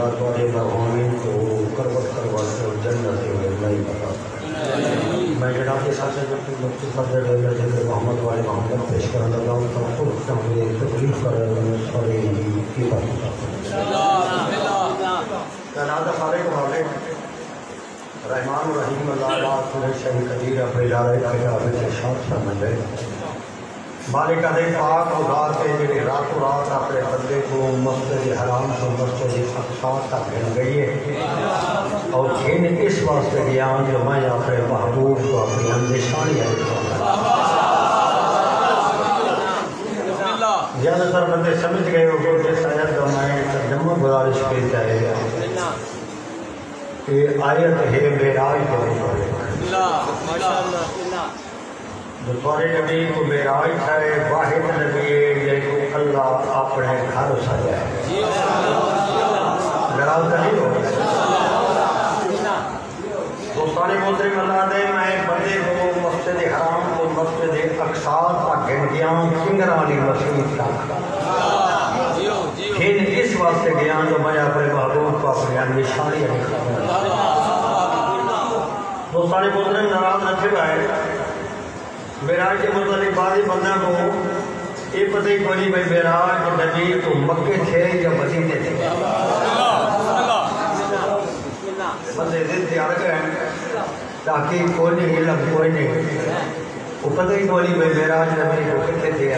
خدا تھوڑے مرحومین کو کروٹ کرواتے اور جنت میں نہیں پتا۔ میں جناب کے ساتھ مفتی فضل حضرت محمد والے محمد پیش کرنا لگا ہوں تو خود ہمیں تکلیف کر رہے ہیں سارے کی بات جناب خالق والے رحمان الرحیم اللہ خدا شہی قدیر اپنے ادارے کے ارشاد فرمائے مالک علیہ پاک خدا کے جڑے راتوں رات اپنے بندے کو مسجد حرام سے مسجد اقصی تک گھن گئی ہے اور جن اس واسطے گیا جو میں اپنے محبوب کو اپنی اندیشانی زیادہ تر بندے سمجھ گئے ہو کہ جس آیت کا میں ترجمہ گزارش پیش جائے گا کہ آیت ہے معراج کے اوپر جو تھوڑے نبی کو معراج ہے واحد نبی ہے جن کو اللہ اپنے گھر سجائے لڑاؤ نہیں ہو دوستان محترم اللہ نے میں بندے کو مسجد حرام کو مسجد اقصی تک گھن گیا کنگراں والی مسجد تک پھر اس واسطے گیا جو میں اپنے محبوب کو اپنی نشانی دوستان محترم ناراض نہ پھر معراج کے متعلق بعض بندہ کو یہ پتہ ہی پڑی بھائی معراج نبی تو مکے تھے یا مدینے تھے بندے دل تیار گئے تاکہ کوئی نہیں علم کوئی نہیں وہ پتہ ہی پڑی بھائی معراج نبی کو کتنے تھے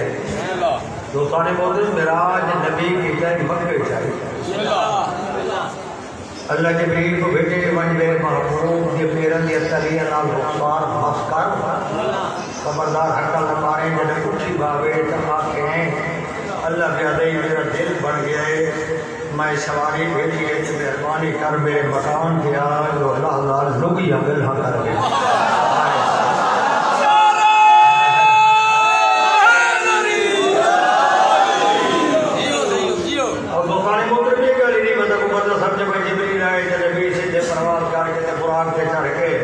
دوستان محترم معراج نبی کی جائے مکے چاہیے اللہ جبریل کو بھیجے ون میرے محبوب کے پیرن دی تلی نال رخسار بس کر خبردار حق لمارے جنہیں اٹھی باوے تماکیں اللہ کے عدی میرا دل بن گیا ہے میں سواری بھیجی ہے کہ مہربانی کر میرے مکان کیا جو اللہ لوگی عمل ہاں کر گئے اور دوستانی موتر بھی کہا لی بندہ کو بندہ سب جب جبریل آئے جنبی سے جب پرواز کر کے براق کے چڑھ کے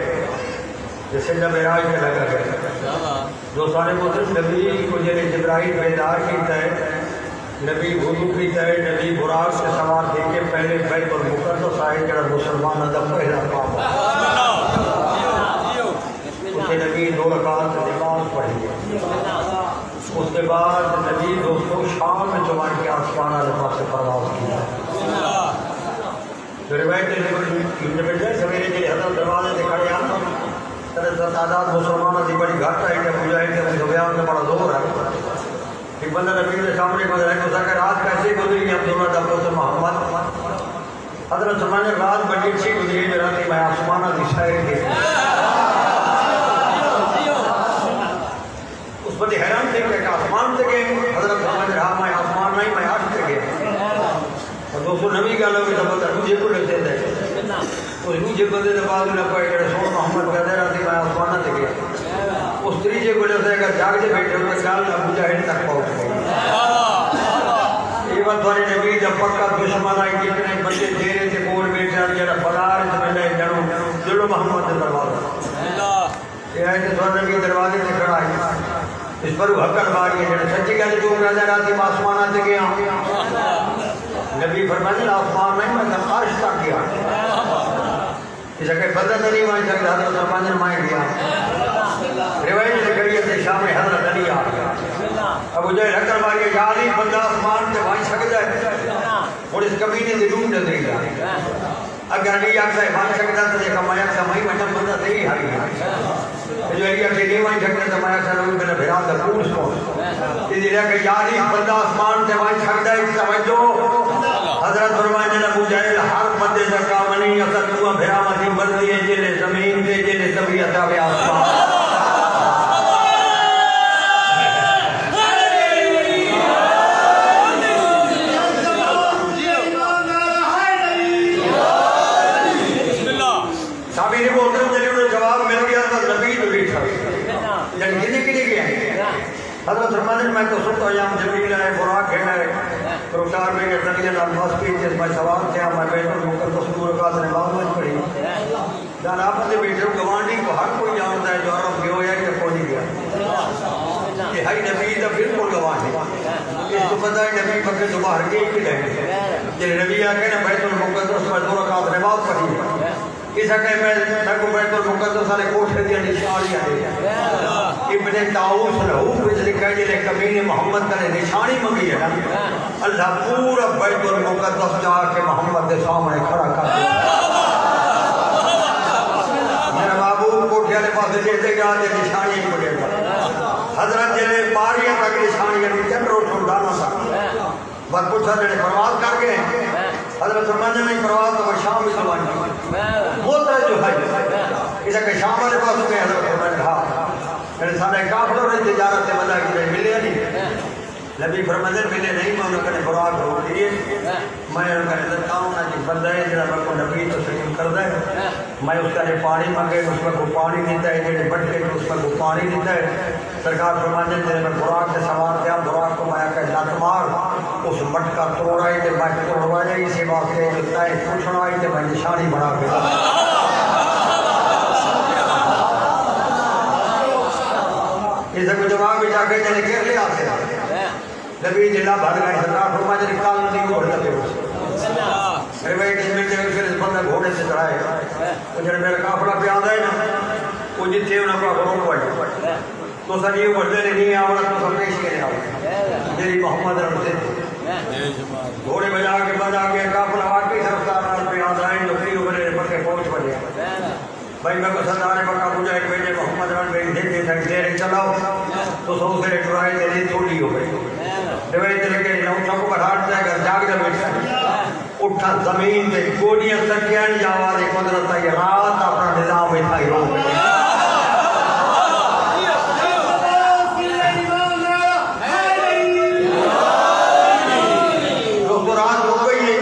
جسے جب معراج میں لگا گیا دوستان محترم نبی کو جنہیں جبرائیل بیدار کیتا ہے نبی وضو کیتا ہے نبی براق سے سوار دے کے پہلے بیت المقدس آئے جڑا مسلمان ادب پہلا کام اسے نبی 2 رکعت نماز پڑھی اس کے بعد نبی دوستوں شام میں جوان کے آسمان والے پاس سے پرواز کیا روایت نے سویرے کے حضرت دروازے سے کھڑے آنا تعداد مسلمانوں کی بڑی گھٹ ہے کہ مجاہد کے بیان میں بڑا زور ہے ایک بندہ نبی کے سامنے گزرا ہے کہ رات کیسے گزری عبداللہ دبو سے محمد حضرت فرمانے رات بڑی اچھی گزری ہے رات میں آسمانہ کی شاعری دیکھی اس بندے حیران تھے کہ آسمان سے گئے حضرت فرمانے رہا میں آسمان نہیں میں عرش سے گیا اور دوستو نبی کا لوگ بتا مجھے کو لیتے تھے اس دوجے بندے نے بعد میں پڑھے کہ سون محمد کہتے رہا تھی میں آسمانہ سے گیا اس تریجے کو لیتے ہیں کہ جاگ سے بیٹھے ہوئے گال ابو جہل تک پہنچ گئی یہ بات بھاری نبی جب پکا دشمن آئی کتنے بندے تیرے سے کول بیٹھا جڑا فرار سے ملے جنو دلو محمد سے دروازہ یہ آئے کہ سوال نبی دروازے سے کھڑا ہے اس پر وہ حقر باری ہے جڑا سچی کہتے جو نظر آتی میں آسمانہ سے گیا نبی فرمانے آسمان نہیں میں عرش تک گیا اس اگر بدل نہیں مائیں سکتا حضرت فرمانے مائیں گیا روایت سے کریے تھے شام حضرت علی آ گیا ابو جہل حقر باری ہے علی بندہ آسمان سے مائیں سکتا ہے اور اس کمینے سے روم نظری گیا اگر علی آگ سے مائیں سکتا تو دیکھا مائیں سا مائیں مجھے بندہ تیری ہاری ہے جو علی آگ سے نہیں مائیں سکتا تو مائیں سا روم میں بھیران کا پورس پہنچ اس لیے کہ علی بندہ آسمان سے مائیں سکتا ہے سمجھو حضرت فرمانے ابو جہل ہر بندے کا کام نہیں اثر تو بھیرا مدی بندی ہے جنہیں زمین دے جنہیں طبیعت آوے آسمان سابیری محترم جنہیں انہیں جواب مل گیا حضرت نبی تو بیٹھا یعنی جنہیں کے لیے گیا ہے حضرت فرمانے میں تو سنتا ہوں جبریل ہے براق ہے پروچار میں کہ تقیل الفاظ کی جس میں سوال تھا میں بیٹھ مقدس مرکات نے معلومات پڑھی جان آپ نے بیٹھے گوانڈی کو ہر کوئی جانتا ہے جو عرب گیا ہے کہ کوئی نہیں گیا کہ ہائی نبی دا بالکل گوانڈی اس کو پتہ ہے نبی بکر جو باہر گئی کی لیں جن نبی آکے نا بیت المقدس اس کہ میں کو بیت المقدس والے کوٹھے دی نشانیاں دے ابن طاؤس لہو وچ لکھا جے کمینے محمد نے نشانی منگی ہے نا اللہ پورا بیت المقدس جا کے محمد کے سامنے کھڑا کر دیا میرا محبوب کوٹھے والے پاس جیتے گیا تے نشانی پڑے گا حضرت جلے باریاں تک نشانیاں چن روٹوں ڈالا تھا بس پوچھا جڑے پرواز کر گئے حضرت فرماتے ہیں پرواز تو شام میں سوانی موتر جو ہے اسے کہ شام والے پاس گئے حضرت فرماتے ہاں میرے سامنے کافروں نے تجارت سے بدا کی ملے نہیں نبی فرماتے ملے نہیں میں انہوں نے براق ہو دیئے میں ان کا عزت ہوں نا جی بندہ ہے جنہا میں کو نبی تسلیم کر دے میں اس کا پانی مانگے اس میں کو پانی دیتا ہے جنہے بٹ کے اس میں کو پانی دیتا ہے سرکار فرماتے ہیں جنہے میں براق سے سوار دیا براق کو میں کہ لات مار اس مٹ کا توڑائی تے میں توڑوا جائے اسی واسطے جتا ہے پوچھنائی تے میں نشانی بنا کے اسے کو جواب بھی جا کے جنہے کہہ لیا آتے ہیں نبی جلہ بھر گئے سرکار فرماتے ہیں کال ندی کو بڑھتا پہ میرے بھائی کس میں جگہ پھر اس بندہ گھوڑے سے چڑھائے تو جنہے میرا کافلہ پہ آدھا ہے نا وہ جتھے انہوں کا غروب پڑھتا تو سر یہ بڑھتے نہیں آوڑا تو سب پیش کے نہیں آوڑا میری محمد رب سے گھوڑے بجا کے بجا کے کافلہ واقعی سرفتار پہ آدھا ہے جو پھر اوپر پکے پہنچ بجے بھائی میں کو سردار بکا پوچھا ایک بیٹے محمد رب بھائی دیکھتے تھا دیر چلاؤ تو سو سے ٹرائی دے تھوڑی ہو گئی روایت لگے نوچا کو بڑھاٹ جائے گا جاگ جا بیٹھا اٹھا زمین تے گوڑیاں تکیان جاوازے قدرت ہے رات اپنا نظام میں تھا ہو دوستو رات ہو گئی ہے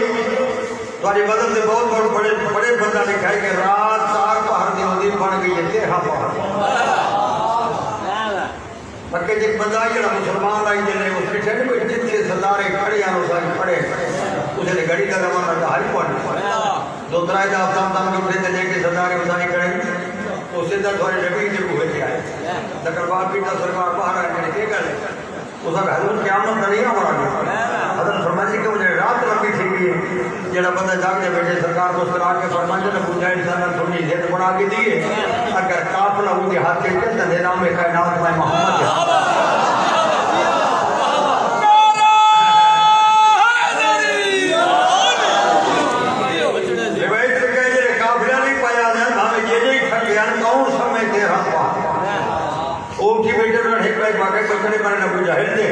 تمہاری بدل سے بہت بڑے بندہ دکھائے کہ رات سار پہر دی ہوتی بن گئی ہے تیرہ پہر بلکہ جب بندہ جڑا مسلمان آئی جلے اس کے چھڑے کوئی جتھے سردارے کھڑی آنو ساری پڑے اسے نے گھڑی کا زمانہ کا حل پڑھ دو ترائے دا افتام دام کے اٹھے لے کے سردارے اسائی کھڑے اس سے در دھوڑے نبی جب ہوئے تھے آئے دکر بات پیٹا سرکار باہر آئے میں نے کہہ گئے اس کا حضور قیامت کا نہیں آمڑا گیا حضرت فرمائی کہ مجھے رات لمبی تھی گئی جڑا بندہ جاگ جا بیٹھے سرکار کو سرکار کے فرمائی نے پوچھا انسان نے تھوڑی زید بنا کے دیئے اگر قافلہ ہوں کے ہاتھ کے چلتا نظام کائنات میں محمد ہے بچنے پر نبو جاہل دے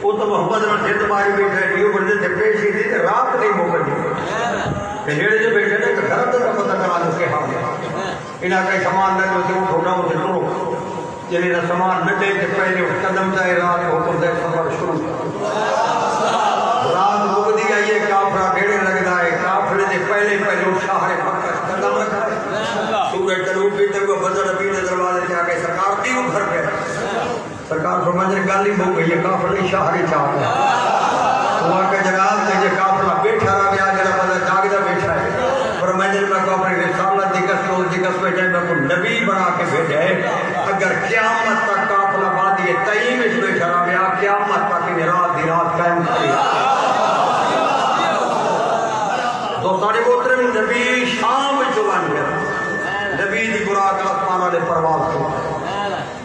وہ تو محمد نے جد ماری بیٹھا ہے دیو بردے سے پیشی تھی کہ رات نہیں موقع دی کہ لیڑے جو بیٹھے نے کہ گھر تک پتہ کرا دو کے ہاں انہاں کا سامان نہ جو اٹھو نہ اسے ٹرو جنہیں نہ سامان نہ دے کہ پہلے قدم چاہے رات کو حکم دے سفر شروع رات موقع دی آئیے کافرہ بھیڑے لگتا ہے کافرے دے پہلے شاہر مکہ قدم رکھا ہے سورج تلوب پیتے ہوئے بندر پیتے دروازے سے آگے سرکار دیو گھر پہ سرکار فرماتے ہیں گالی ہو گئی ہے کافر شاہری چاہتا ہے وہاں کے جناب سے یہ کافرہ بیٹھا رہا گیا جناب بندہ جاگدہ بیٹھا ہے فرماتے ہیں میں کو اپنی رسالت دکس میں اس دکس میں جائے میں کو نبی بنا کے بھیجا ہے اگر قیامت تک کافرہ بات یہ تئیم اس بیٹھا رہا گیا قیامت تک انہیں رات دی رات قائم کری دوستانی محترم نبی شام چوان گیا نبی دی براق آسمان والے پرواز کو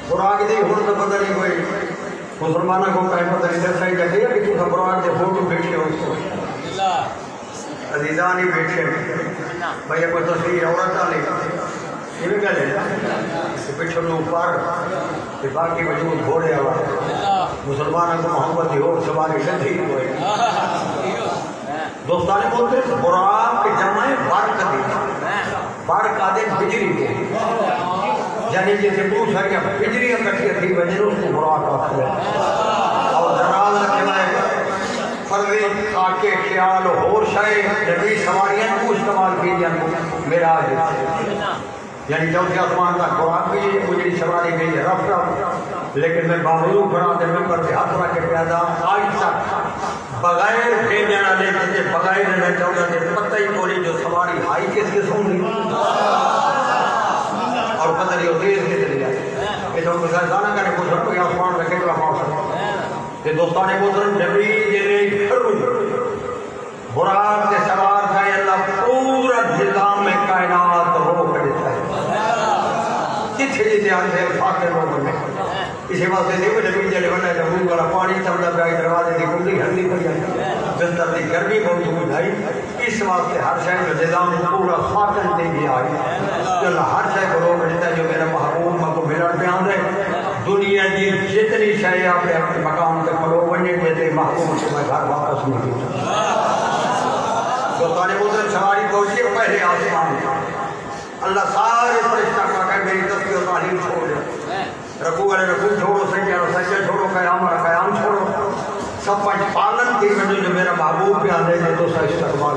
براق دی ہون تو پتہ نہیں کوئی مسلمانہ کو کہیں پتہ نہیں دسائی جاتے ہیں کہ تو براق دے فوٹو بیٹھے ہو اس کو عزیزانی بیٹھے بھئی کوئی تصویر عورت آلے یہ بھی کہہ لے پچھو لوگ پار کہ باقی وجود گھوڑے آوار مسلمانہ کو محمد دی اور سواری شدید ہوئے دوستانی بولتے ہیں براق کے جمعے بارک دی بارک آدھے بجری کے یعنی جیسے پوچھا کہ بجری اکٹھی تھی وجہ اس کو براق آتا ہے اور جنال رکھے میں فرضی خاکے خیال اور شائع نبی سواریاں کو استعمال کیجئے میرا آج یعنی چوتھی آسمان کا قرآن بھی مجھے سواری گئی ہے رفت رفت لیکن میں باوجود بنا دے ممبر سے ہاتھ رکھ کے پیدا آج تک بغیر بھیجنا لیتے تھے بغیر رہنا چاہتا تھے پتہ ہی کوئی جو سواری آئی کس کے سوں گی اور پتہ نہیں ہوتی ہے اس کے چلی جائے کہ جو مثال دانا کرنے کو سکتا کہ آسمان رکھے تو آپ سکتا کہ دوستان محترم نبی جنہیں براق سے سوار تھا اللہ پورا نظام میں کائنات پیچھے جی تیار ہے فاقر لوگوں میں اسی واسطے دیکھو نبی جلے بنا جمہور والا پانی چمڑا پہ آئی دروازے دی کھلی ہلدی پڑی آئی بستر دی گرمی موجود آئی اس واسطے ہر شہر جو نظام پورا خاتن دے بھی آئی جو اللہ ہر شہر کو روک دیتا جو میرا محبوب ماں کو ملن پہ آن دے دنیا دی جتنی شہر آپ اپنے مقام کے پڑھو بننے دیتے محبوب سے میں گھر واپس نہیں دیتا دوستان محترم سواری پہنچی ہے پہلے آسمان اللہ سارے فرشتہ کا کہ میری تسبیح و تعلیم چھوڑ دے رکوع والے رکوع چھوڑو سجدہ سجدہ چھوڑو قیام والا قیام چھوڑو سب پانچ پالن کی وجہ جو میرا محبوب پہ آنے دے تو سا استقبال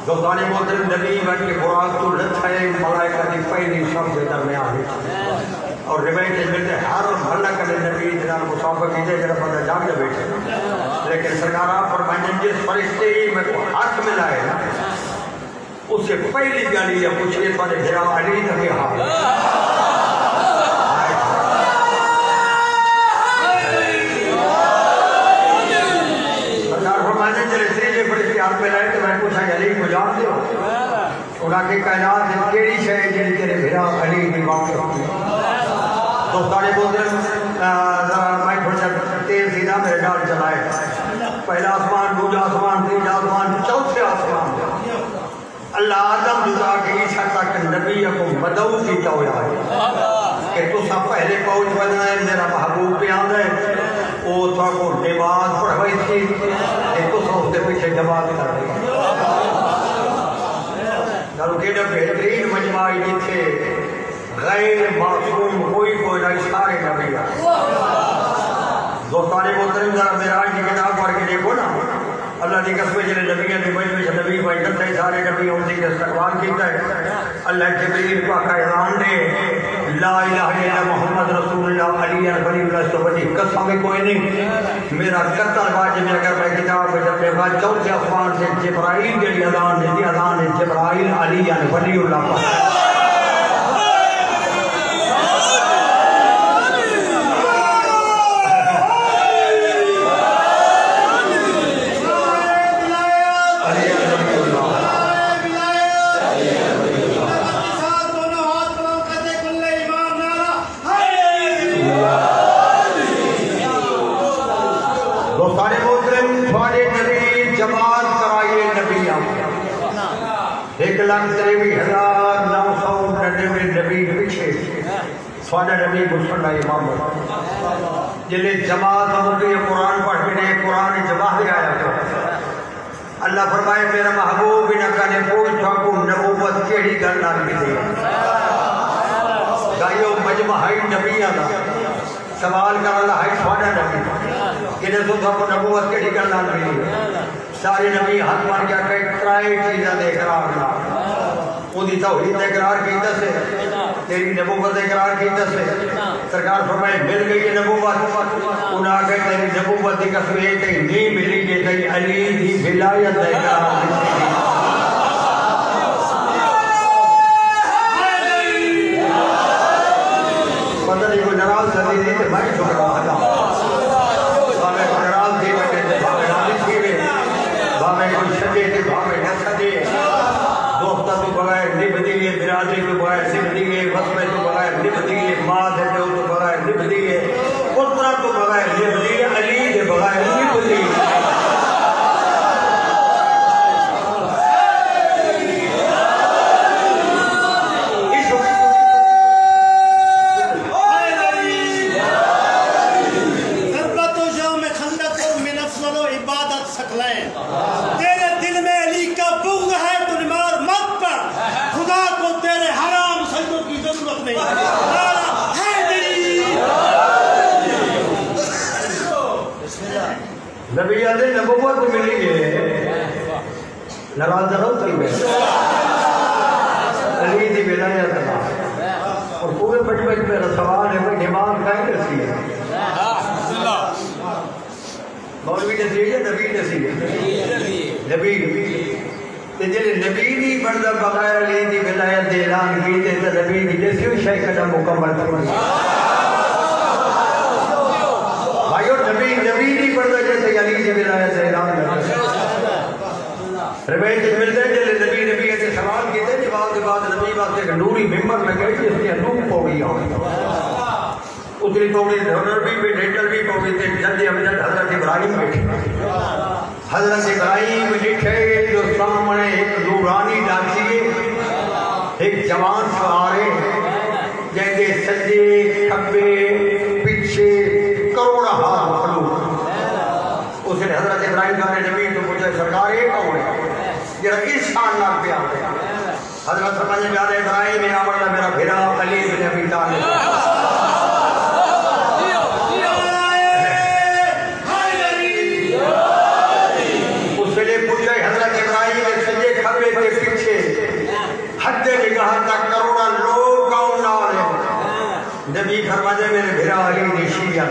دوستان محترم نبی بن کے براق تو لطھائے ملائکہ دی پہلی سب سے درمیان اور روایت ملتے ہر بھلا کرنے نبی جناب مسافر کیجئے جناب بندہ جاگ جا بیٹھے لیکن سرکار آپ فرمائیں جس فرشتے ہی میں کو حق ملا ہے نا اس سے پہلی گالی یا پوچھئے تو نے بھیرا علی نبی حال سرکار فرمائیں جلے تیجے فرشتے حق ملا ہے تو میں پوچھا علی کو جان دے انہاں کے کائنات ہے کیڑی شاید جنہی تیرے بھیرا علی کی واقع ہوتی دوستانے محترم میں تھوڑا تیز سیدھا میرے ڈال چلائے پہلا آسمان دوسرا آسمان تیسرا آسمان چوتھے آسمان اللہ آدم جدا کے عیسیٰ تک نبی کو مدعو کی تویا ہے کہ تو سب پہلے پہنچ بنا ہے میرا محبوب پہ آن ہے وہ تو کو نماز پڑھوائی تھی کہ تو سب اس کے پیچھے جماعت کر رہی نالو کہ بہترین مجمعی جتھے غیر معصوم کوئی نہ سارے نبی دوستان محترم ذرا معراج کی کتاب پڑھ کے دیکھو نا اللہ کی قسم جلے نبیوں کے مجمع سے نبی بھائی کرتے ہیں سارے نبی ان کے استقبال کیتا ہے اللہ جبریل پاک اعلان دے لا الہ الا محمد رسول اللہ علی ولی اللہ سبحانہ قسم میں کوئی نہیں میرا قتل واجب ہے اگر میں کتاب میں جب بعد چوتھے آسمان سے جبرائیل کے لیے اذان دیتی اذان ہے جبرائیل علی ولی اللہ پاک سوادہ نبی مسلمہ امام جلے جماعت ہوگی قرآن پڑھ کے لئے قرآن جماعت لے آیا تھا اللہ فرمائے میرا محبوب انہا نے پوچھا کو نبوت کیڑی گلنا بھی دے دائیو مجمع ہائی نبی آنا سوال کر اللہ ہائی سوادہ نبی انہیں تو کو نبوت کیڑی گلنا بھی دے سارے نبی ہاتھ مان کیا کہ ترائے چیزیں دے قرار لا اُن دی توحید اقرار کیتا سے تیری نبوت اقرار کیتا سے سرکار فرمائے مل گئی یہ نبوت انہاں آگے تیری نبوت دی قسم یہ تیری نہیں ملی کہ تیری علی دی ولایت اقرار پتہ نہیں کوئی نراز کرتی تھی کہ بھائی چھوڑ رہا تھا بھامے کو نراز دی بیٹھے تھے بھامے نالی تھی بھامے کو شدے تھے بھامے نہ شدے دوستہ تو بغیر نب دیئے برادری تو بغیر نب دیئے وصفے تو بغیر نب دیئے ماں دے تو بغیر نب دیئے قطرہ تو بغیر نب دیئے علی دے بغیر نب دیئے نبی آدھے نبوت ملی گئے نراز نہ ہوتی میں علی دی ولایت اللہ اور پورے بچپن میرا سوال ہے کہ امام کہیں نسی ہے مولوی نسی ہے نبی نسی ہے نبی جلے نبی نہیں بڑھتا بغیر علی دی ولایت دے اعلان کیتے تو نبی دی جیسی شے قدم مکمل کرنی بھائیو نبی نہیں پڑھتا جیسے علی دی ولایت دے اعلان کرتا روایت ملتے جلے نبی کے سوال کیتے جواب کے بعد نبی بات وقت ایک نوری ممبر میں گئی جس کی نور پوڑی آئی اتنی پوڑی دھونر بھی بیٹھے ڈل بھی پوڑی تھے جلدی امجد حضرت ابراہیم بیٹھے حضرت ابراہیم لکھے جو سامنے ایک نورانی ڈاچیے ایک جوان سوارے جن کے سجے کھبے پیچھے کروڑا ہاتھ مخلوق اس نے حضرت ابراہیم کا نبی تو پوچھا سرکار یہ کون ہے یہ اس شان نال پہ آتے حضرت فرمایا پیارے ابراہیم یہ آمرنا میرا بھیرا علی بن ابی طالب اس نے پوچھا حضرت ابراہیم کے سجے کھبے کے پیچھے حد نگاہ تک کروڑا لوگ کون نال ہے نبی فرمایا میرے بھیرا علی نشیہ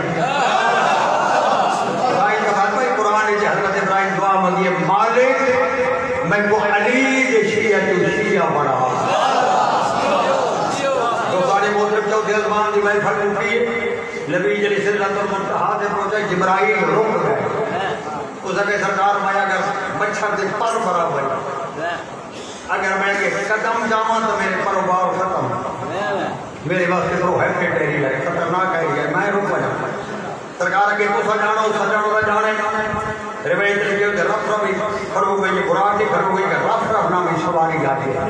حضرت ابراہیم دعا مانگی مالک میں کو علی شیعہ تو شیعہ بڑھا تو سارے محترم چوتھے ازمان دی میں پھل اٹھی نبی جلی صلی اللہ علیہ وسلم ہاتھ پہنچا جبرائیل روک گئے اس نے سرکار میں اگر مچھر دے پر برابر اگر میں کہ قدم جاواں تو میرے پروبار ختم میرے واسطے تو ہے ٹیری ہے خطرناک ہے میں رک جاؤں سرکار کے کو سجانو کا جانے روایت لگی کہ رف رفی کھڑو گئی براق کھڑو گئی کہ رف رف نامی سواری جاتی ہے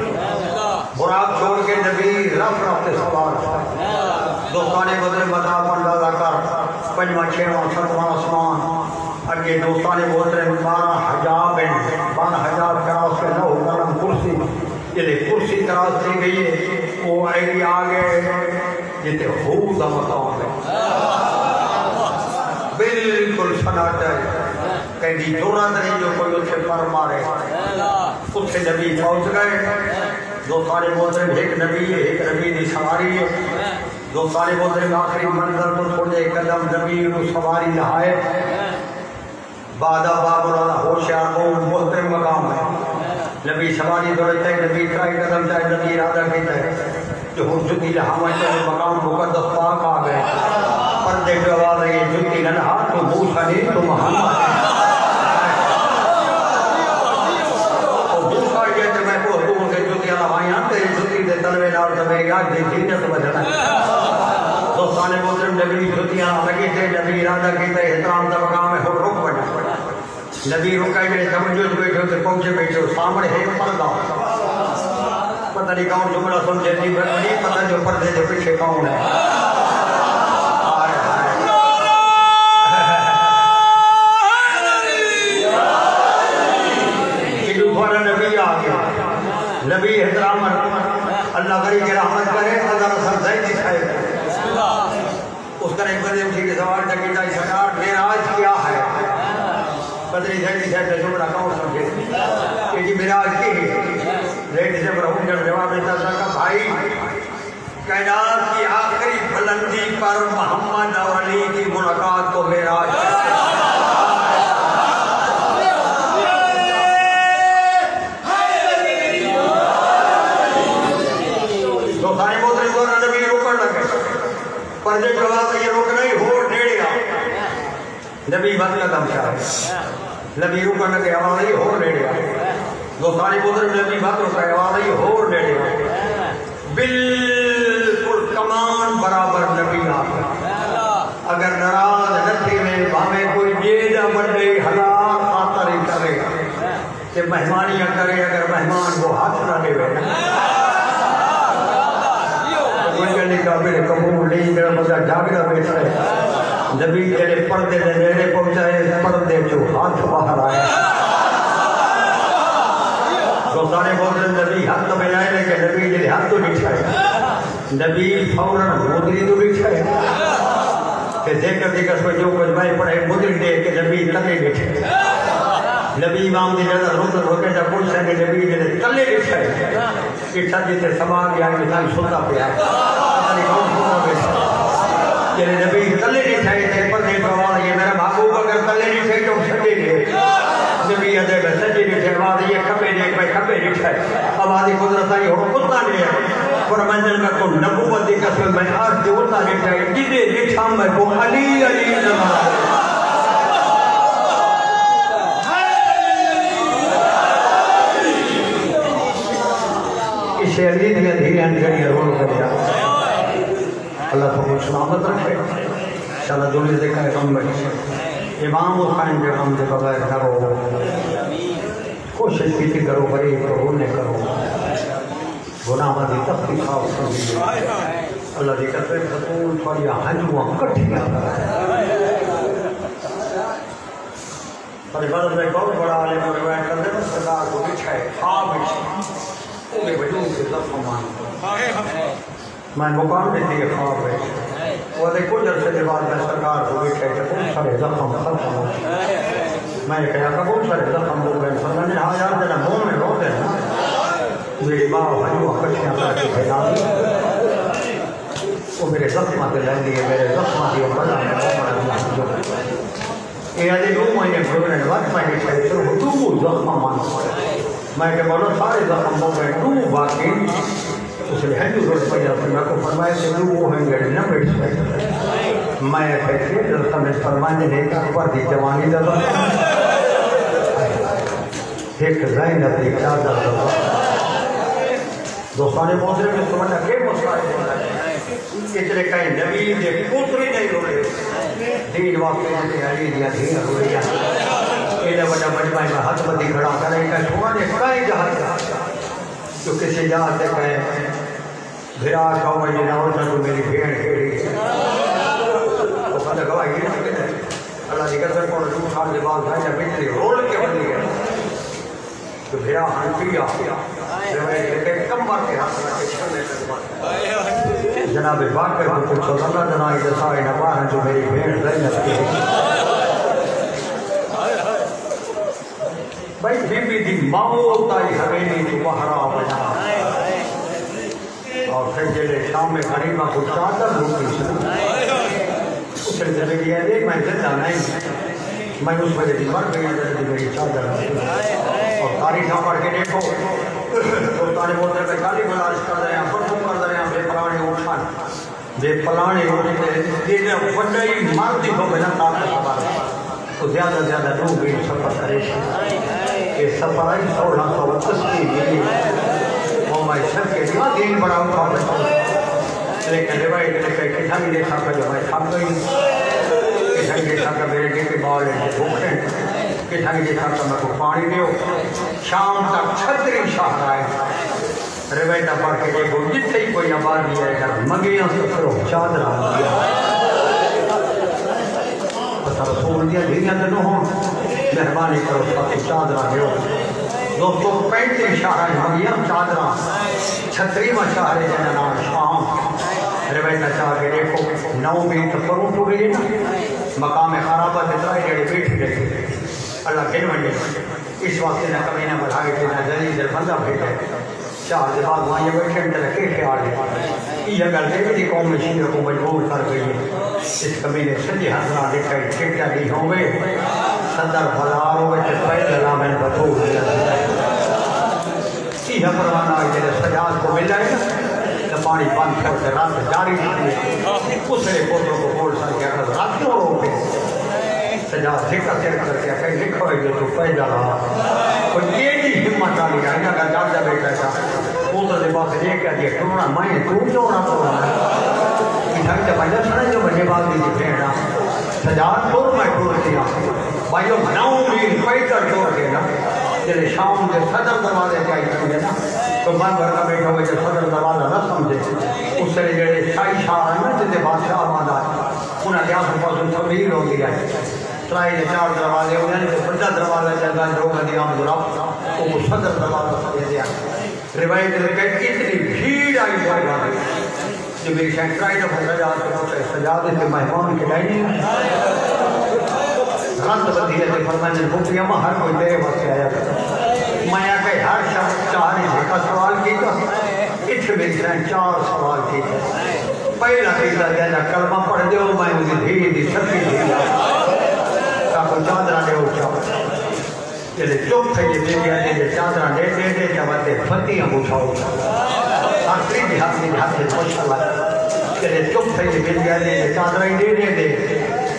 براق چھوڑ کے نبی رف رف تے سوار دوستانے بدر بدا اندازہ کر پنجواں چھواں ستواں آسمان اگے دوستانے بدر 12 حجاب کراس کے 9 قلم کرسی یہ کرسی کراس دی گئی ہے وہ ایری آگے جتے حود مقام ہے بالکل سناٹا ہے کہیں جی ضرورت نہیں جو کوئی اسے پر مارے اس سے نبی پہنچ گئے دو سارے محترم ایک نبی دی سواری ہے دو سارے محترم آخری منظر تو تھوڑے قدم نبی کو سواری نہائے بادہ بابرانا ہوشیار کو محترم مقام ہے نبی سواری دوڑتے ہیں نبی ترائی قدم جائے نبی ارادہ کہتا ہے جو حجتی لہامہ چلے مقام مقدس پاک آ گئے پردے پہ آواز ہے یہ جتی ننہا تو موسیٰ نہیں تو محمد اور موسیٰ کہتے میں کو حکوم سے جتی علمائیاں تیری جتی دے تلوے نار دبے گا دے جینت بجھنا دوستان محترم نبی جتیاں لگی تھے نبی ارادہ کہتے احترام دا مقام ہے رک بنا نبی رکائی جڑے سمجھو بیٹھو سے پہنچے بیٹھو سامنے ہے پردہ پتہ نہیں کون جملہ سمجھے نہیں پتہ جو پردے جو پیچھے کون ہے نبی احترام اللہ غریب کی رحمت کرے اللہ رسول زید دکھائے اس کا ایک بندے اٹھی کے سوال جگیتا ہے سرکار معراج کیا ہے بدری زید سے جملہ کون سمجھے کہ جی معراج کی ہے زید سے برہم جب جواب دیتا سرکار بھائی کائنات کی آخری بلندی پر محمد اور علی کی ملاقات کو معراج پردے جواب یہ روک نہیں ہو ڈیڑے گا نبی بات قدم چاہے نبی روکن لگے آواز نہیں ہو ڈیڑے گا دوستانی بودر نبی بات روکا ہے آواز نہیں ہو ڈیڑے گا بالکل کمان برابر نبی آگا اگر نراز نتھی میں بھامے کوئی جیدہ بڑھے حلال خاطری کرے کہ مہمانیاں کرے اگر مہمان کو ہاتھ نہ دے بیٹھا منجلی کا میرے قبول نہیں میرا مزہ جاگرہ بیٹھ رہے نبی تیرے پردے نے نیڑے پہنچائے پردے جو ہاتھ باہر آئے دوستانے بولتے نبی ہاتھ میں آئے لیکن نبی جلے ہاتھ تو بچھائے نبی فوراً مدری تو بچھائے کہ دیکھر دیکھر سوئی جو کچھ میں پڑھے مدری دے کہ نبی تلے بچھائے نبی امام دی جگہ روزر ہوتے جب پوچھا کہ نبی جلے تلے بچھائے کٹھا جیتے سوال یا مثال سنتا پہ آئے جلے نبی تلے بچھائے تھے پردے پروال یہ میرا محبوب اگر تلے بچھائے تو سجے گئے نبی ادھے میں سجے بچھائے آواز یہ کھپے دیکھ میں کھپے بچھائے آوازی قدرت آئی ہو کتا نہیں ہے فرمانجل میں کو نبوت دی قسم میں آج دیوتا بچھائے جدے بچھام میں کو علی علی نماز پیچھے علی دیا دھیرے جڑی رول کریا اللہ کو سلامت رکھے انشاءاللہ دنیا دے کہے غم بچے امام حسین کے غم دے بغیر کرو کوشش کی کرو غریب کرو نے کرو گناہ دی تختی خواب سمجھے اللہ دی قدر خطول تھوڑی ہنجوہ کٹھیاں پر بڑھ میں بہت بڑا عالم اور روایت کر دے سرکار کو بچھائے خواب بچھائے اوہ وجود سے زخم مان میں مقام دیتی ہے خواب بچھائے وہ دے کچھ عرصے کے بعد میں سرکار کو بچھائے کہ کون سارے زخم ختم ہو میں نے کہا کہ کون سارے زخم ہو گئے میں نے ہاں یار جنہ منہ میں روتے ہیں نا میری ماں ہنجوہ کٹھیاں کر کے پھیلا دی وہ میرے زخمہ سے لیں دیئے میرے زخمہ دیئے بڑا یہ آجے دو مہینے بھرنے وقت میں کہتے ہیں دو زخمہ مانا میں کہ بولو سارے زخم ہو گئے دو باقی اس لئے ہنجو روز پہ جاتے میں کو فرمائے کہ دو ہیں گئے نہ بیٹھ سکتے میں کہتے ہیں جلسہ میں فرمائے نے کہا پر دی جوانی دا ایک زینب ایک چادر دا دوستانے موسیقی میں سمجھا کہ مسائل اتنے کہیں نبی دے پوتری نہیں ہو رہے دین واقعی جاتے علی دیا دھیاں ہو رہی ہیں ایلے وجہ مجمعی میں ہاتھ بدی کھڑا کرے کہ سوانے کھڑائی جہاں جہاں تو کسی جہاں سے کہے بھرا کھاؤ میں جنہا ہوتا تو میری بھیڑ کھڑی ہے وہ کہتا گواہ یہ نہیں کہتے اللہ دی قدر کو رسول خان کے بعد بھائی جب بجلی رول کے بندی ہے تو بھرا ہنفیا جناب باقر کو پوچھو اللہ جنائی جسائی نبار ہیں جو میری بھیڑ زینب کی بھائی بی دی موت آئی حویلی تو بہرا بنا اور پھر جلے شام میں غریبہ کو چادر روٹی سن اس نے زندگی ہے دیکھ میں زندہ نہیں میں اس وجہ دی مر گئی جلدی میری چادر اور تاریخ پڑھ کے دیکھو دوستانے بولتے ہیں کالی گزارش کر رہے ہیں پرسوں کر رہے ہیں بے پلانے اٹھان بے پلانے اٹھتے دینے وڈائی مارتی ہو بنا تاکہ سفر تو زیادہ زیادہ لوگ بھی سفر کرے یہ سفر آئی 1630 کی ملی وہ میں سب کے لیے دین بڑا اٹھا بچوں لیکن روایت لکھے کتھا بھی دیکھا کر جو میں تھک گئی کتھا بھی دیکھا کر میرے جی کے بال ہیں بھوکھیں کتھا بھی دیکھا کر میں کو پانی دیو شام تک 36 شہر آئے روایتہ پڑھ کے دیکھو جتنے ہی کوئی آبادی ہے کہ مگیاں سفروں چادر آدھیا پتہ رسول دیا دنیا دنوں ہوں مہربانی کرو ساتھ چادر آدھیو دوستو 35 شہر ہیں مگیاں چادر 36واں شہر ہے جنہ نام شام روایتہ چاہ کے دیکھو 9 بھی تفروں تو رہی نا مقام خرابت اترائی جڑے بیٹھ گئے اللہ کن منڈے اس وقت نہ کمینہ بڑھائے کہ نہ جلیل در بندہ بھیٹے چار دے بعد وہاں یہ بیٹھے انٹر کے خیال ہے یہ اگر دیکھتی قوم میں شیعہ کو مجبور کر گئی ہے اس کمینے سجی حضران دکھائی ٹھیکٹا دی ہوں گے صدر بھلار ہوئے کہ پہلے نامن بطور یہ پروانہ آئی جنہیں سجاد کو مل جائے گا پانی بند کر کے رات جاری ہوئی اس نے پوتوں کو بول سر کیا کر رات کیوں روکے سجاد ذکر کر کے کہیں لکھو ہے جو تو پیدا رہا کوئی یہ نہیں ہمت آ لیا انہا کا جاردہ بیٹھا تھا پوتر سے بات یہ کہا دیا ٹوڑا مائیں تو جوڑا ٹوڑا اتھائی جب آئیدہ سنے جو بجے بات دیجی پھیڑا سجاد ٹوڑ میں ٹوڑ کیا بھائیو بھناؤں بھی پیتر ٹوڑ کے نا جلے شام کے صدر دروازے کے آئی کریں نا تو من بھر کا بیٹھا ہوئے جو صدر دروازہ نہ سمجھے اس سے جلے شاہی شاہ ہیں نا جتے بادشاہ آمادا ہے انہاں دیا سے پاس ان سبیر ہو گیا ہے ترائی نے 4 دروازے ہوئے ہیں جو بڑا دروازہ چلتا ہے جو گھنی آمد رب وہ صدر دروازہ سمجھے دیا روایت لکھے اتنی بھیڑ آئی بھائی جو میری شہنکرائی نے پھر سجاد کے پوچھے سجاد کے مہمان کے لائنی رات بدھی ہے فرمانے نے پوچھیا میں ہر کوئی تیرے وقت سے آیا تھا میں آکے ہر شخص چاہنے کا سوال کی تھا اتنے میری شہن 4 سوال کی تھا پہلا کیتا دینا کلمہ پڑھ دے اور میں مجھے دھی دی سبھی دھی کاکو چادرہ دے اچھا جلے چپ تھے یہ دے گیا دے چادرہ دے دے دے جواتے فتیاں بچھاؤ آخری بھی حق میں حق سے خوش اللہ جلے چپ تھے یہ دے گیا دے چادرہ دے دے دے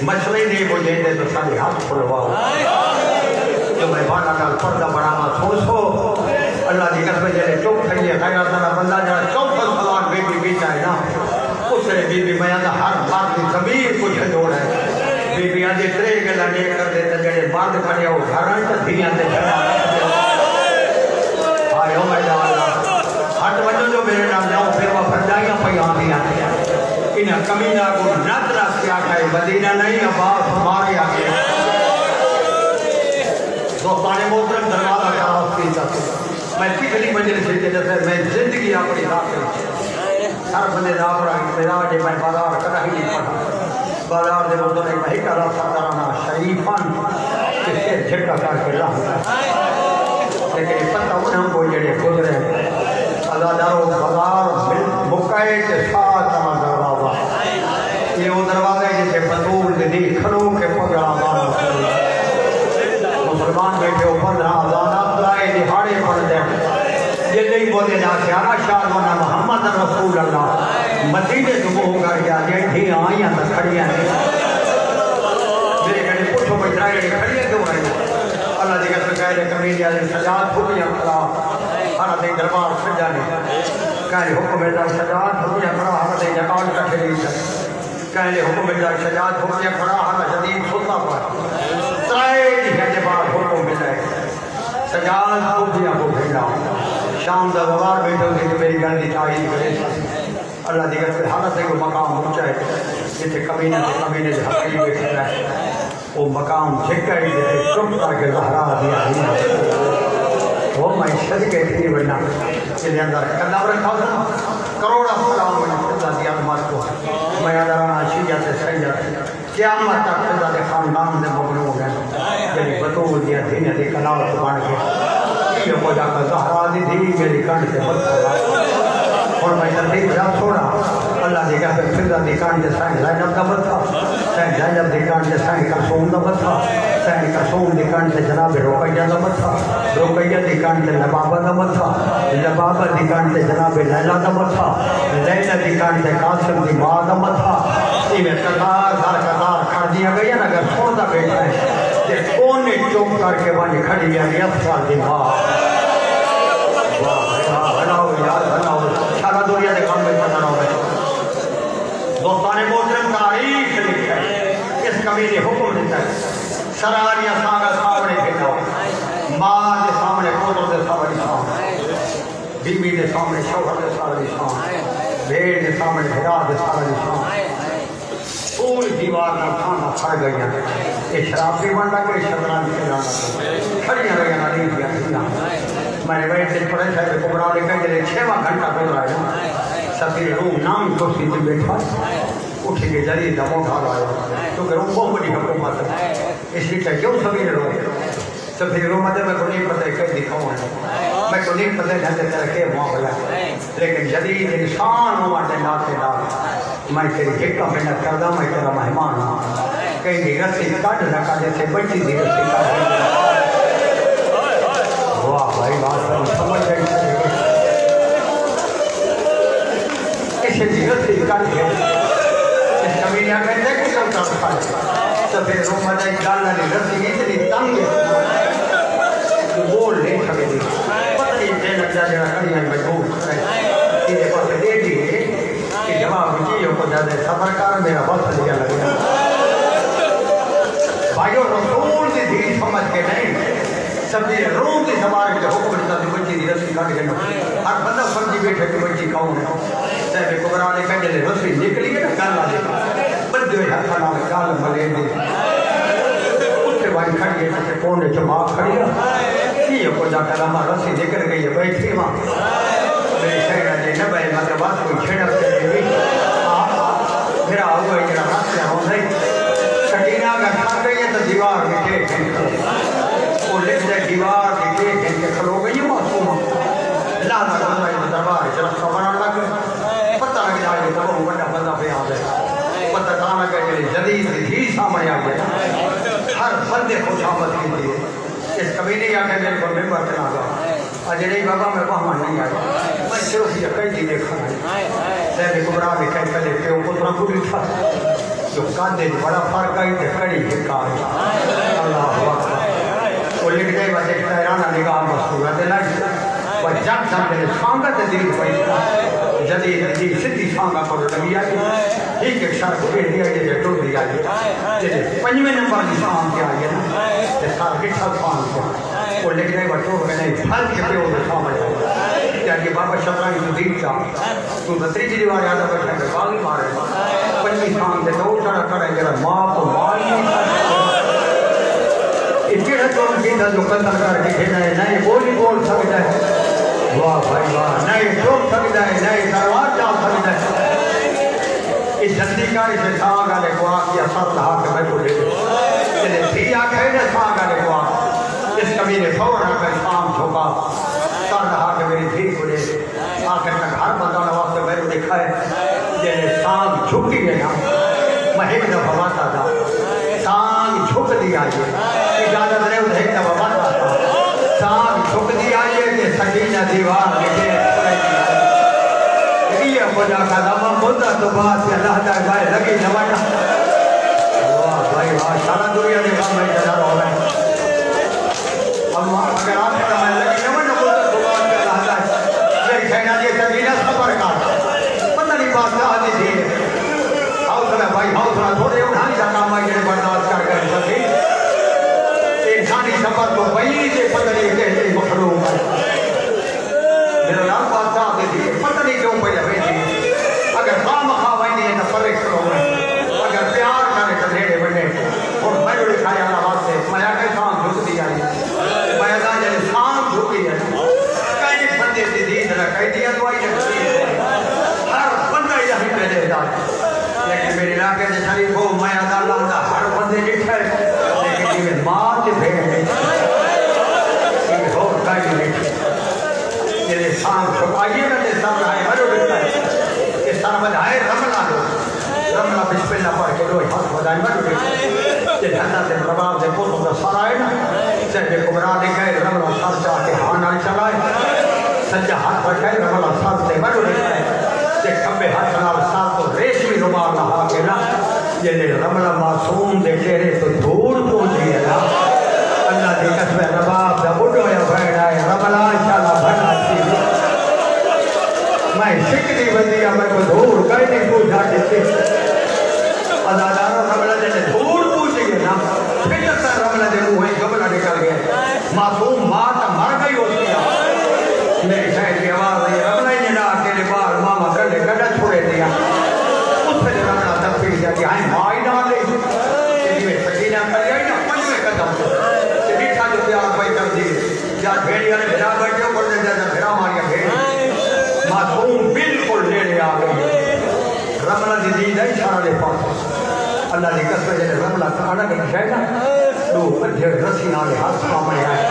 مسئلے دے وہ دے دے تو سارے ہاتھ کھلواؤ جو میں بانا کال پردہ بڑھانا سوچو اللہ دی قسم جلے چپ تھے یہ خیرات والا بندہ جڑا چوتھا سوال بی بی بیٹھا ہے نا اس نے بی بی میاں دا ہر مرد کی ضمیر کو جھنجوڑا ہے بی بی آدھی ترے گلا نیک کر دے تے جڑے مرد کھڑے ہو گھراں تے دھیاں تے جھڑا آئے او میرا اللہ ہٹ وجو جو میرے نام جاؤ پھر وہ فرجائیاں پہ آندیاں انہیں کمینہ کو نت رکھ کیا کہے مدینہ نہیں عباس ہمارے آگے دوستان محترم دروازہ خراب کی جاتی میں پچھلی مجلس سے جیسے میں زندگی اپنی داخل ہر بندے داخل رہا میرا جی میں بازار کرا ہی نہیں پڑھا بازار دے مطلب ایک بھائی کا راستہ کرانا شریفان کس سے جھٹکا کر کے رہا لیکن پتہ انہوں کو جڑے گزرے اللہ دارو بازار مکائے کے ساتھ دروازہ یہ وہ دروازہ ہے جسے بطول دی کھڑوں کے پگڑا مانو مسلمان بیٹھے ہو 15,000 اپلائے دہاڑے پڑھ دیں یہ نہیں بولے جا کے اشہد ان محمد رسول اللہ مدینے تو وہ گھر گیا یہ تھی آئیاں تک کھڑیاں نہیں میرے گھر پوچھو بچائے گئے کھڑیاں کیوں رہی اللہ دی قسم کہہ رہے کمیلی علیہ سجاد پھوٹیاں کھڑا ہر دے دربار سجانے کہہ رہے حکم اللہ سجاد پھوٹیاں کھڑا ہر دے جکان کا شریف کہہ رہے حکم اللہ سجاد پھوٹیاں کھڑا ہر جدید سلطہ پر ترائے دیکھے کے بعد حکم ملے سجاد پھوٹیاں کو بھیڑا شام دا بوار بیٹھو تھی کہ میری گھر دی تائید کرے اللہ دی قسم حالت سے کوئی مقام اونچا ہے جیسے کمینہ سے کمینے سے حقی بیٹھتا ہے وہ مقام جھکا ہی جیسے چپ کر کے زہرا دیا ہی وہ معیشت کے تھی بنا جنہیں اندر کلام رکھا تھا کروڑا سلام بنا خدا دی عظمت کو میں ادرانا شیعہ سے سیدہ قیامت تک خدا دے خاندان دے مغلوب ہیں یعنی بطول دیا دینہ دی کلاوت بان کے یہ کو جا کر زہرا دی تھی میری کانڈ سے بد سلا اور میں ترتیب جا چھوڑا اللہ دی کہتے فضا دی کانڈ سے سائن زینب دا بد تھا سائن زینب دی کانڈ سے سائن کرسوم دا بد تھا سائن کرسوم دی کانڈ سے جناب روقیہ دا بد تھا روقیہ دی کانڈ سے لبابہ دا بد تھا لبابہ دی کانڈ سے جناب لیلہ دا بد تھا لیلہ دی کانڈ سے قاسم دی ماں دا بد تھا یہ میں قطار کھڑ دیا گئی ہے اگر سوندہ بیٹھا ہے کہ کونے چوپ کر کے وہاں کھڑی ہے یہ افسار دی ماں بناؤ یاد بناؤ سارا دنیا دے کام میں پتہ نہ ہوئے دوستان محترم تاریخ لکھا ہے اس کمینے حکم دیتا ہے سراریاں ساگا سامنے پھیلاؤ ماں دے سامنے پوتر دے سامنے سامنے بی بی دے سامنے شوہر دے سامنے سامنے بھیڑ دے سامنے بھیڑا دے سامنے سامنے پوری دیوار نہ کھانا کھڑ گئی ہیں یہ شراب بھی بن لگے شطرنج کھیلنا کھڑیاں رہی ہیں نہیں دیا میں نے بیٹھ سے پڑھے تھے کبرا لکھا کہ 6واں گھنٹہ گزرا ہے سفیر روم نام کرسی سے بیٹھا اٹھ کے جدید دمو ڈھال آیا کیونکہ روم بہت بڑی حکومت ہے اس لیے کہ کیوں سفیر روم سفیر روم ہے میں کو نہیں پتہ کہیں دکھاؤں ہے میں کو نہیں پتہ جھنڈے ترکے معاملہ لیکن جدید انسان ہوا ڈاکے ڈاک میں تیری حکم محنت کردہ میں تیرا مہمان ہوں کہیں دی رسی کٹ رکھا جیسے بچی دی رسی کٹ واہ بھائی بات سمجھ گئی اسے دی رسی کٹ ہے اس کمینہ کہتے ہیں کہ کم کر کھائے تو پھر روم مجھے ڈالنا دی رسی اتنی تنگ ہے تو بول نہیں سکے دی پتہ یہ دے لگ جائے کھڑی ہے مجبور کرے یہ پاس دے دیئے کہ جواب جیوں کو جادے سفرکار میرا بس لیا لگیا بھائیو رسول دی دین سمجھ کے نہیں سبزی روم دی سوار کے حکم دیتا دی بچی دی رسی کھڑ گئے ہر بندہ سمجھی بیٹھے کہ بچی کون ہے صاحب کبرا نے کہا جلے رسی نکلی ہے نا گالا دے بندے ہاتھا نام گال ملے دے اٹھے بھائی کھڑی ہے کہ کون ہے جماع کھڑی ہے یہ کو جا کر ہمارا رسی نکل گئی ہے بیٹھی ماں میری شہرہ جی نبائے مگر بات کوئی چھڑپ چلے ہوئی میرا آگو ہے جنہا راستے ہوں نہیں کٹینہ اگر کھا گئی ہے تو دیوار میں ٹیک ہیں وہ لکھ جائے دیوار میں ٹیک ہیں کہ کھلو گئی ہے معصوم لا دا اللہ یہ دربار ہے جنہا سبران لگ پتہ لگ جائے تو وہ بڑا بندہ پہ آ جائے پتہ کانا کہ جدید ہی سامنے آ جائے ہر بندے خوش آمد کی دیئے اس کبھی نہیں آگے میرے کو ممبر چلا گا آج نہیں بابا میں وہاں نہیں آیا میں صرف یہ کئی چیزیں کھانا لیکن کبرا بھی کئی پہلے پیو پترہ پوری تھا جو کاندے بڑا فرق آئی تھے کڑی ہے کار اللہ اکبر وہ لکھ دے بس ایک تیرانہ نگاہ مصورت ہے پر جب جب سانگا تدیر پہی جدید سدھی سانگا پر لگی آئی ایک ایک سر کو دیا جیسے ٹوٹ دیا جیسے 5ویں نمبر کی سانگ کیا آئی ہے نا یہ سارا کٹھا سانگ کیا وہ لکھ رہے بٹو میں پھل کے پہ وہ سامنے آئی کیا کہ بابا شبرائی تو دیر چاہ تو تتری جی دیوار یادہ بچھا کہ باغی مارے 5ویں سانگ سے دو چڑھا کرے جرا ماں کو مار نہیں اتنے تو گیندہ جو قتل کر کے کھینا ہے نئے بولی بول سکتا ہے واہ بھائی واہ نئے ٹوک سکتا ہے نئے دروار جا سکتا ہے اس جلدی کاری سے سانگ آلے کو آکیا ساتھ لہا کے میں کو لے جنہیں تھی آکھے نے سانگ آلے کو اس کبھی نے فوراں کر سام جھوکا سر لہا کے میری دھی کو لے آخر تک ہر بندہ نواز کے میں کو دکھائے جنہیں سانگ جھکی گیا میں ایک دفعہ باتا تھا سانگ جھک دیا یہ اجازت رہے ادھے ایک دفعہ باتا تھا سانگ جھک دیا یہ کہ سکینہ دیوار لکھے یہ خدا کا دامن بولتا تو بات سے اللہ تعالیٰ بھائی لگی نوانا واہ بھائی واہ سارا دنیا نے کام میں چلا رہا ہے اگر آپ کا میں لگی نوانا بولتا تو بات سے اللہ تعالیٰ میری کہنا یہ سکینہ سفر کا پتہ نہیں بات سے آدھی تھی حوصلہ بھائی حوصلہ تھوڑے اٹھانی کا کام آئی جنہیں برداشت کر گئے سکیں انسانی سفر تو وہی سے پتہ نہیں کہتے مخلوق ہے میرا نام بات سے آدھی تھی پتہ نہیں کیوں پہلے بیٹھی اگر خام خواہی نہیں ہے تو فرق کرو گے اگر پیار کرے تو ڈھیڑے بڑھے اور میں نے کھایا آواز سے میں آگے سام جھک دیا میں ادا جائے سام جھکی ہے کئی بندے سے دید نہ کہہ دیا دوائی نے ہر بندہ یہی پہلے دا لیکن میرے علاقے سے شریف ہو میں ادا اللہ دا ہر بندے لکھا ہے لیکن یہ ماں کے بھیڑ ہے یہ ہو کئی لکھے یہ سام چھپائیے میں نے سام رہا ہے مرو لکھا ہے یہ سام بدھائے رملہ دو رملہ بسم اللہ پڑھ کے دو ہاتھ بدھائے مرو لکھا ہے یہ دھنہ سے رباب سے پوتوں کا سارا ہے نا سہبے کمرہ لکھا ہے رملہ سر چاہ کے ہانا چلائے سجا ہاتھ رکھا ہے رملہ سر سے مرو لکھا ہے یہ کھمبے ہاتھ نال سار تو ریشمی رباب لہا کے نا یہ رملہ معصوم دے چہرے تو دھوڑ پہنچی ہے نا اللہ دی قسم رباب دا بڑھو یا بھیڑا ہے رملہ انشاءاللہ بھنا چیزی میں شکری بندیا میں کو دھوڑ کئی نہیں پوچھا دیتے ازادارہ رملہ جنہیں دھوڑ پوچھیں گے نا پھر تک رملہ دے موہی گبلہ نکل گئے معصوم ماں تا مر گئی ہوتی ہے میری شاید کی آواز ہے رملہ ہی نہ اکیلے بار ماما کرنے گڑا چھوڑے دیا اس پہ رملہ تک پھر جاتی آئیں مائی ڈال لے کہ میں سکینہ کر گئی نا 5ویں قدم سے بیٹھا جو پیار پائی کر دیئے جہاں بھیڑی والے بھیڑا بیٹھے ہو پڑھنے جاتا بھیڑا ماریا بھیڑی معصوم بالکل لینے آ گئی رملہ دی دید ہے اشارہ لے پاس اللہ نے قسم جنہیں رملہ کھانا کے نشائے نا دو پنجھے رسی نالے ہاتھ سامنے آئے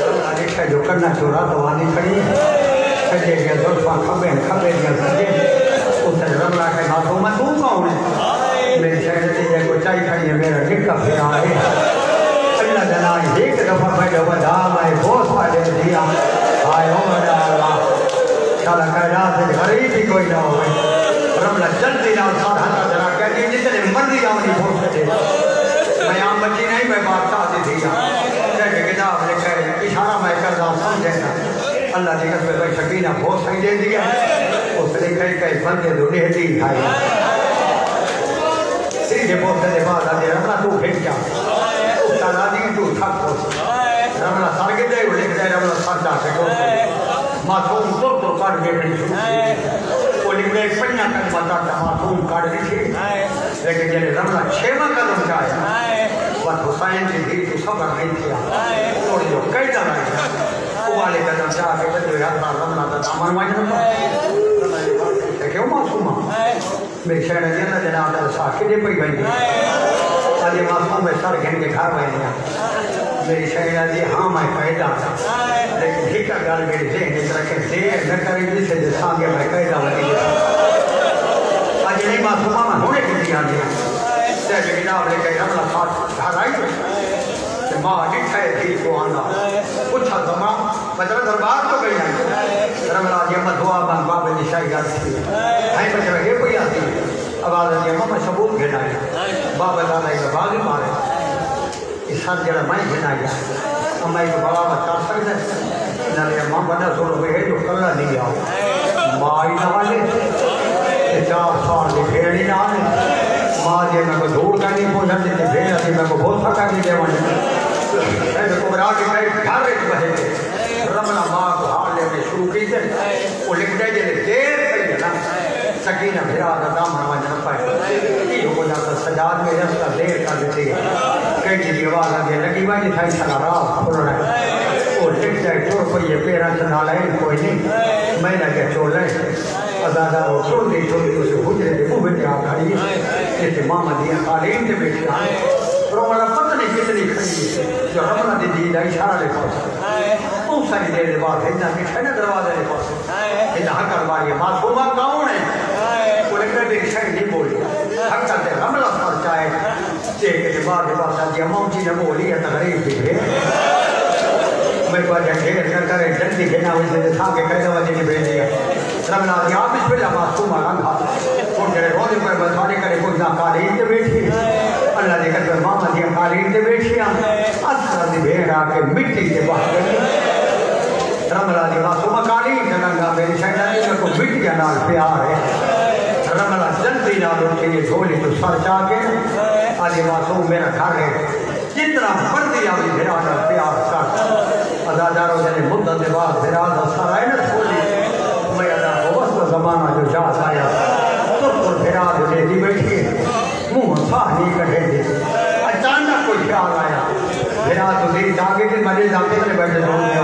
رملہ دیکھا جو کرنا چورا تو وہاں کھڑی ہے سجے گیا ظلفہ کھبے گیا سجے اس نے رملہ کے معصوم میں تو کون ہے میری شہر دیجئے کو چاہی کھڑی ہے میرا نکا پھر آئے اللہ جنائی ایک دفعہ پہلے ودا میں بہت پہلے دیا آئے ہو بڑا اللہ شالا کائنات سے غریب ہی کوئی نہ ہوئے رملہ جلدی نہ سار ہتا جنا کہتی جتنے مرضی آمنی بھول سکتے میں عام بچی نہیں میں بات چاہتی تھی کہہ کے کتاب لکھے اشارہ میں کردہ سمجھے نا اللہ دی قسم بھائی شکینہ بہت صحیح دے دیا اس نے کئی بندے دو نہتی کھائی سیدھے بہت سے بعد آتے رملہ تو پھر کیا اس کا نادی تو تھک ہو رملہ سر کے دے وہ لکھ دے رملہ سر جا کے دو معصوم تو کاٹ بیٹھنی شروع وہ لکھ دے پنیا کل بتاتا معصوم کاٹ دیکھے لیکن جنہیں رملہ 6واں قدم جائے وقت حسین کی دھی تو صبر نہیں کیا اور جو کئی دن آئی وہ والے قدم جا کے بدو یادنا رملہ دا دامن واجنہ کیوں معصومہ میری شہر جنہ جناب دا ساکھے دے پئی بھائی آج معصوم میں سر گھن کے گھر بہنیا میری شہر جی ہاں میں قیدہ لیکن ٹھیکہ گال میری ذہن اس رکھے دیر نہ کریں جسے جس آگے میں قیدہ لگی آج نہیں معصومہ میں ہونے کی دیا دیا جیسے کتاب لے کے رملہ ساتھ گھر آئی کہ ماں لکھا ہے تھی کو آنا پوچھا زمان مطلب دربار تو گئی ہے رملہ جی احمد دعا بان باب نشائی گا تھی ہائی بچہ یہ کوئی آتی ہے آواز جی احمد میں ثبوت گھنا ہے بابا دادا ایک باغی مارے اس ساتھ جڑا میں گھنا ہے اما ایک بابا میں کر سکتا ہے نہ ماں بنا سو ہے جو کلا نہیں آؤ ماں نہ 4 سال کی بھیڑ ہی نہ ماں جی میں کو دور کا نہیں پہنچا دیتی بھیڑ تھی میں کو بہت تھکا نہیں دے میں کو برا کے کئی گھر ایک بہے رمنا ماں کو حال لے میں شروع کی تھے وہ لکھ دے جلے دیر کری ہے نا سکینہ بھیرا کا دامن وجہ پائے یہ ہو جاتا سجاد میں رستہ دیر کر دیتی ہے کئی جی آواز آگے لگی بائی تھا سنا راہ کھل رہا ہے وہ لکھ جائے چور کوئی یہ پیرا چنا لائے کوئی نہیں میں نے کیا چور لائے ازادار وہ چھوڑ دی اسے حجرے دے وہ بیٹے آپ کھڑی ہے جیسے ماما دیا قالین دے بیٹے آئے رو والا پتہ نہیں کتنی کھڑی ہے جو رمنا دی دی دا اشارہ لے پاس بہت ساری دیر دے بعد ہینا مٹھے نا دروازے لے پاس ہینا حق کروائی ہے معصومہ کون ہے وہ لکھ رہے بھی شاید نہیں بولی حق کرتے رملا سال چاہے چیکے کے بعد دے پاس آجی امام جی نے بولی ہے تغریب بھی ہے میں کو آجا گھیر کر کرے جلدی گھنا ہوئی سے تھا کہ کہنے وجہ نہیں بھیج دیا رمنا دی آپ اس پہلے معصومہ رنگا اور جڑے روزے پر بتانے کرے کوئی نہ قالین دے بیٹھی اللہ دے کر ماما دیا قالین دے بیٹھی اثر دی بھیڑ آ کے مٹی کے باہر گئی رملا دی معصومہ قالین دے رنگا میری شہدانی میں کو مٹی نال پیار ہے رملا جلدی نال اٹھ کے جھولی تو سر چاہ کے آج معصوم میرا گھر ہے جتنا بڑھتی آئی بھیڑا نال پیار کر ازاداروں جنے مدت دے بعد بھیڑا دا سر آئے نا چھوڑی میں ادا کو وقت زمانہ جو جات آیا تو بھیڑا دے دی بیٹھی منہ ساہ نہیں کٹے دے اچانک کوئی خیال آیا بھیڑا تو دیر جاگے تھی مجھے جاتے تھے بیٹھے چھوڑ دیا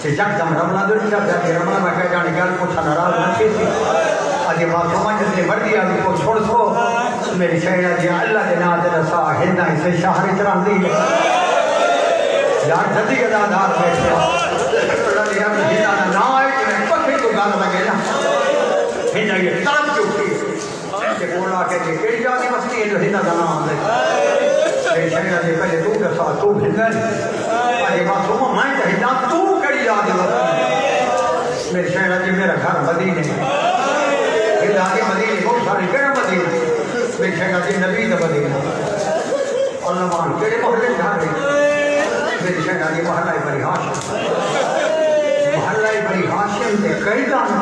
کہ جب دم رمنا دو نہیں جاتا کہ رمنا میں کہہ جانے گیا کچھ ناراض نہ تھی آجے معصومہ جس نے بڑھ دیا کو چھوڑ سو میری شہرہ دیا اللہ کے نام دے رسا ہندہ اسے شہر چران دی یار جدی کے دادار بیٹھے اللہ دیا میں ہندہ نہ آئے کہ میں پکے تو گانا لگے نا ہندہ یہ طرف جو کی کہ بولا کہ یہ کئی جاتی مستی ہے جو ہندہ کا نام دے میری شہرہ دے پہلے تو کے ساتھ تو ہندہ آجے معصومہ میں کہ ہندہ تو کئی جاتی مستی میری شہرہ جی میرا گھر مدینے ہندہ آگے مدینے بہت ساری کہنا مدینے میری شہرہ جی نبی دا مدینے اللہ مان کہنے محلے گھر رہی میری شہرہ جی محلہ بری ہاشم محلہ بری ہاشم دے کئی دانا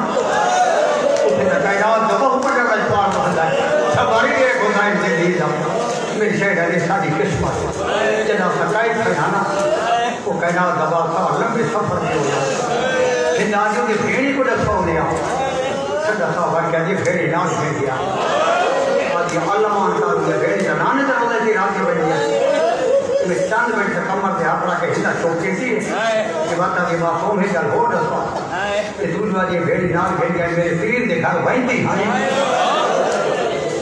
اسے تکائنات دبا اوپر جگہ پار محلہ سباری کے گزائن سے دیتا میری شہرہ جی ساری قسمت جنا سکائی کھانا وہ کائنات دبا تھا لمبے سفر میں ہو جاتا ہندہ آجوں کے بھیڑی کو دسا ہو لیا سجا صاحبہ کیا جی بھیڑی نام بھیڑ دیا آجی اللہ مان کارو لے بھیڑی جنانے در ہونے تھی رات کے بڑھ دیا میں چند منٹ سے کمر سے اپنا کہ ہندہ چوکی تھی کہ باتا کہ معصوم ہے جل ہو دسا کہ دوسرا یہ بھیڑی نام بھیڑ دیا میرے پیر دے گھر وہیں تھی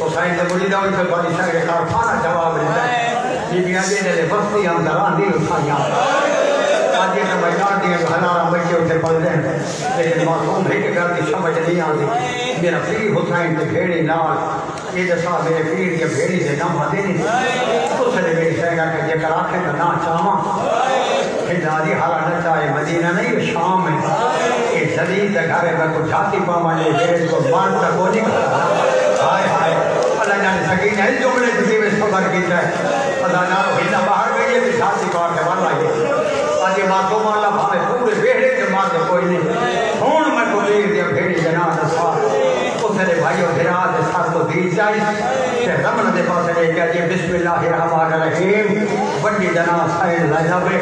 حسین سے مجھے داوئی سے بڑی شاہ کارخانہ جواب لیتا ہے یہ بھی آجے دلے بستی ہم دران دی اٹھائیاں آجے تو بیدار دیا کہ ہزارہ بچے اسے پل دیں لیکن معصوم ہے کہ گھر کی سمجھ نہیں آتی میرا پیر حسین سے بھیڑی نال یہ جیسا میرے پیر کے بھیڑی سے نام آتے نہیں اس نے میری شہگاہ کہ یہ کراکھے کا نا چاہاں پھر دادی حالہ نہ چاہے مدینہ نہیں یہ شام ہے یہ جدید گھر ہے میں کو جاتی پامانے بھیڑ کو مان تک وہ نہیں کرتا ہائے ہائے اللہ جانے سکینہ اس جملے کسی میں صبر کی جائے اللہ نارو ہندہ باہر گئی ہے بھی جاتی پاک ہے والا یہ آجی معصوم اللہ بھامے پورے بیڑے کے ماں سے کوئی نہیں ہون میں کو دیر دیا بھیڑی جناح دسا میرے بھائیوں دھرات ساتھ تو دی چاہیے کہ رمن دے پاس نے کہا جی بسم اللہ الرحمن الرحیم بڑی جناح سائن لائنابے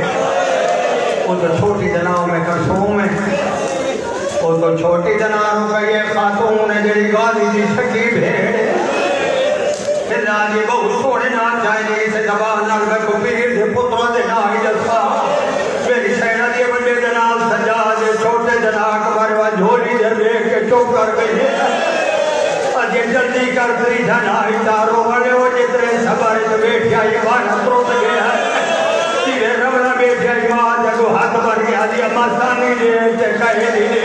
وہ تو چھوٹی جناحوں میں کرسوم ہے وہ تو چھوٹی جناحوں کا یہ خاتون ہے جڑی گالی دی سکی بھیڑ اللہ جی بہت سوڑے نہ چاہیے اسے زبان نال میں کو پیر دے پترہ دے نائی جلسا میری شہرہ دی بڑے جناح سجا دے چھوٹے جناح کبھر و جھولی دے دیکھ کے چوک کر گئی ہے یہ جلدی کر کری دھنائی تارو والے ہو جتنے سبارے بیٹھیا یہ وانا تروت گیا تیرے رمنا بیٹھیا یہ ماں جگو ہاتھ بڑھ گیا دیا مستانی دے تے کہے دے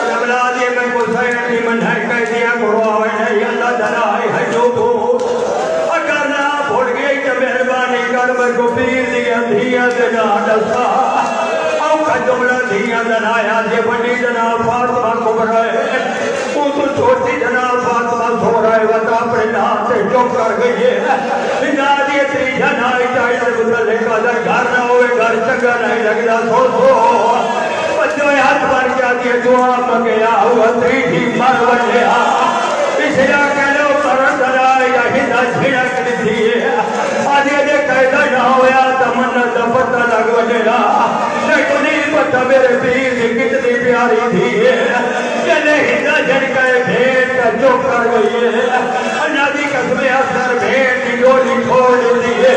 رمنا دے میں کو سینٹی منہائی کہہ دیا کرو آوے نہیں اللہ دھنائی ہے جو کو اگر نہ بھوڑ گئی کہ مہربانی کر میں کو پیر دیا دھیا دینا ڈسا او کا جملہ دھیا دنایا دے بڑی جناب فاطمہ کبرائے تو چھوٹی جناب فاطمہ سو رہے وقت اپنے نام سے چپ کر گئی ہے نادی تری جنائی چاہیے مطلع کا در گھر نہ ہوئے گھر چنگا نہیں لگتا سو بچوں ہاتھ پر کیا دیئے دعا مگیا ہوا تری تھی مر وجہ پچھلا کہلو کرن دلائی یا ہندہ چھڑک دیئے آدھے دے قیدہ نہ ہویا تمنا دفتہ لگ وجہ لیکن نہیں پتہ میرے پیر کی کتنی پیاری تھی چلے ہندہ جھڑکے بھیٹ کا چوک کر گئی ہے نادی قسمِ اثر بھیٹ کی ڈولی چھوڑ دیئے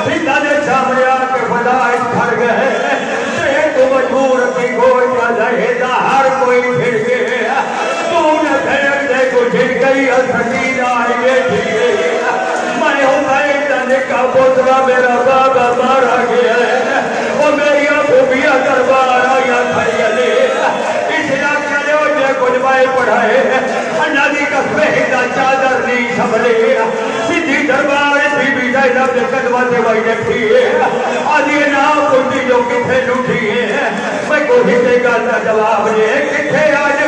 ہندہ نے سامنے آکے فدائش کھڑ گئے تو مجبور کی کوئی کیا جائے ہر کوئی پھر گئے تو نے پھر دے کو جھڑ گئی سکین آئیے جھڑ میں ہوں گئی جانے کا پوترا میرا بابا مارا گیا ہے وہ میری ابوبیا دربار آیا کھڑی علی اس علاقے نے اجھے کچھ بائے پڑھائے نادی کا فہدہ چادر نہیں سمجھے سیدھی دربار تھی بھی زینب نے قدمہ سے وہی رکھی ہے آدھی نام کچھ جو کتھے لوٹھی ہے میں کوئی سے گا جواب دے کتھے آج